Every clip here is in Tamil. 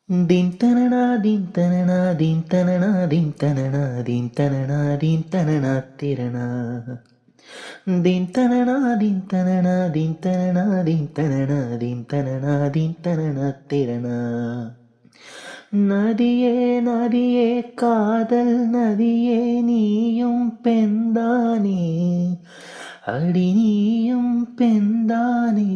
Din tanana din tanana din tanana din tanana din tanana din tanana tirana. Din tanana din tanana din tanana din tanana din tanana din tanana tirana. நதியே நதியே காதல் நதியே நீயும் பெண்தானே அடி நீயும் பெண்தானே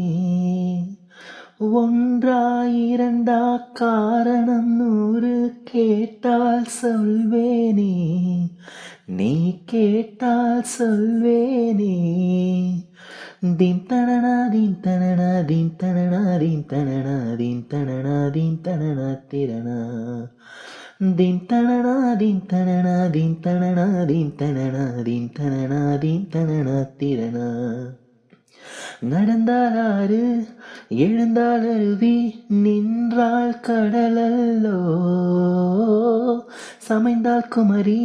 ஒன்றா இரண்டா காரணம் 100 கேட்டால் சொல்வேனே நீ கேட்டால் சொல்வேனே தீம் தனனா தீம் தனனா தீம் தனனா தீம் தனனா தீம் தனனா தீம் தனனா திரணா தீம் தனனா தீம் தனனா தீம் தனனா தீம் தனனா தீம் தனனா தீம் தனனா திரணா நடந்தால் ஆறு எழுந்தால் அருவி நின்றால் கடலல்லோ சமைந்தால் குமரி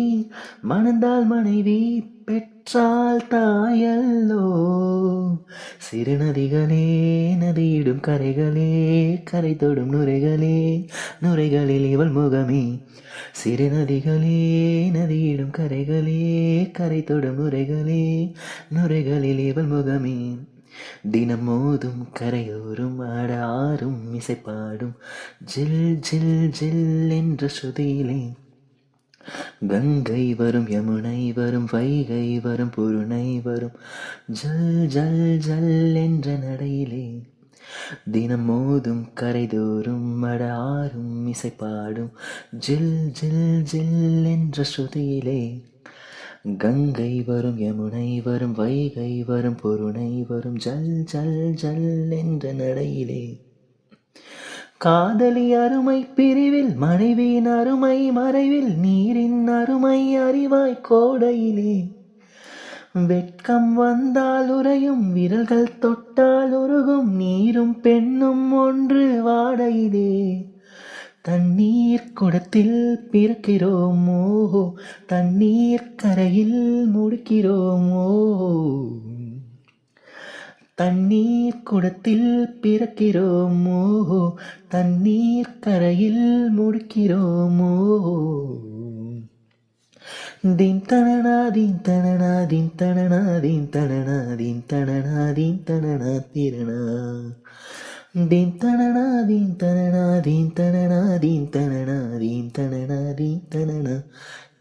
மணந்தால் மனைவி பெற்றால் தாயல்லோ சிறு நதிகளே நதியிடும் கரைகளே கரை தொடும் நுரைகளே நுரைகளில் இவள் முகமே சிறு நதிகளே நதியிடும் கரைகளே கரை தொடும் நுரைகளே நுரைகளில் இவள் முகமே தினம் மோதும் கரையோரும் ஆட ஆறும் இசைப்பாடும் ஜில் ஜில் ஜில் என்ற ஸ்ருதியிலே கங்கை வரும் யமுனை வரும் வைகை வரும் பொருணை வரும் ஜல் ஜல் ஜல் என்ற நடையிலே தினம் மோதும் கரைதோறும் அட ஆறும் இசைப்பாடும் ஜில் ஜில் ஜில் என்ற ஸ்ருதியிலே கங்கை வரும் யமுனை வரும் வைகை வரும் பொருணை வரும் ஜல் ஜல் ஜல் என்ற நடையிலே காதலி அருமை பிரிவில் மனைவியின் அருமை மறைவில் நீரின் அருமை அறிவாய் கோடையிலே வெட்கம் வந்தால் உறையும் விரல்கள் தொட்டால் உருகும் நீரும் பெண்ணும் ஒன்று வாடையிலே தண்ணீர் குடத்தில் பிறக்கிறோமோ தண்ணீர் கரையில் முடிக்கிறோமோ தண்ணீர் குடத்தில் பிறக்கிறோமோ தண்ணீர் கரையில் முடிக்கிறோமோ தீம் தனனா தீம் தனனா தீம் தனனா தீம் தனனா தீம் தனனா தீம் தனனா திரணா தீம் தனனா தீம் தனனா தீம் தனனா தீம் தனனா தீம் தனனா தீம் தனனா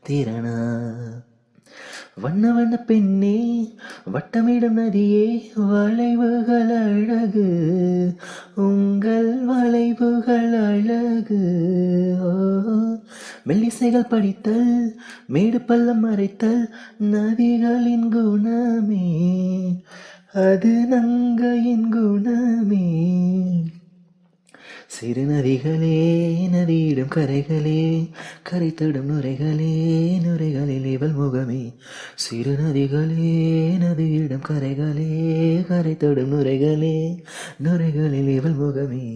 திரணா வண்ண வண்ண பெண்ணே வட்டமிடும் நதியே வளைவுகள் அழகு உங்கள் வளைவுகள் அழகு மெல்லிசைகள் படித்தல் மேடு பள்ளம் மறைத்தல் நதிகளின் குணமே அது நங்கையின் குணமே சிறு நதிகளே நதியிடும் கரைகளே கரை தொடும் நுரைகளே நுரைகளில் இவள் முகமே சிறு நதிகளே நதியிடும் கரைகளே கரை தொடும் நுரைகளே நுரைகளில் இவள் முகமே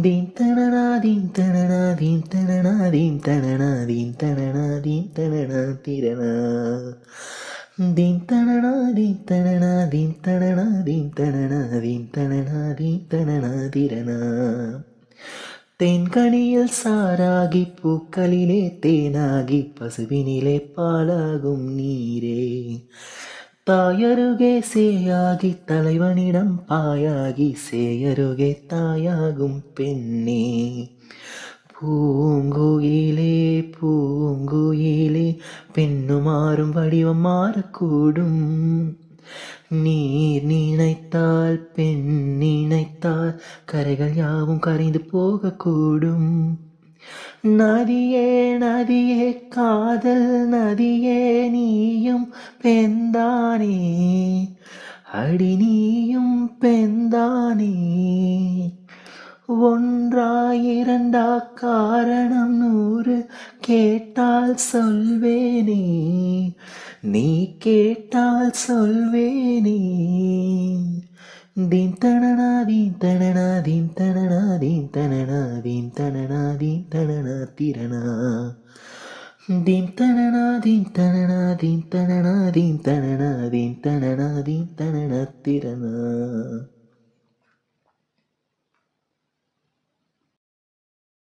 தீம் தனனா தீம் தனனா தீம் தனனா தீம் தனனா தீம் தனனா தீம் தனனா திரணா தீம் தனனா தீம் தனனா தீம் தனனா தீம் தனனா தீம் தனனா தீம் தனனா திரணா தென்கனியில் சாராகி பூக்களிலே தேனாகி பசுவினிலே பாலாகும் நீரே தாயருகே சேயாகி தலைவனிடம் பாயாகி சேயருகே தாயாகும் பெண்ணே பூங்குயிலே பூங்குயிலே பெண்ணுமாறும் வடிவம் மாறக்கூடும் நீர் நினைத்தால் பெண் நினைத்தால் கரைகள் யாவும் கரைந்து போகக்கூடும் நதியே நதியே காதல் நதியே நீயும் பெண்தானே அடி நீயும் பெண்தானே ஒன்றா இரண்டா காரணம் 100 கேட்டால் சொல்வேனே நீ கேட்டால் சொல்வேனே தீம் தனனா தீம் தனனா தீம் தனனா தீம் தனனா தீம் தனனா தீம் தனனா திரணா தீம் தனனா தீம் தனனா தீம் தனனா தீம் தனனா தீம் தனனா தீம் தனனா திரணா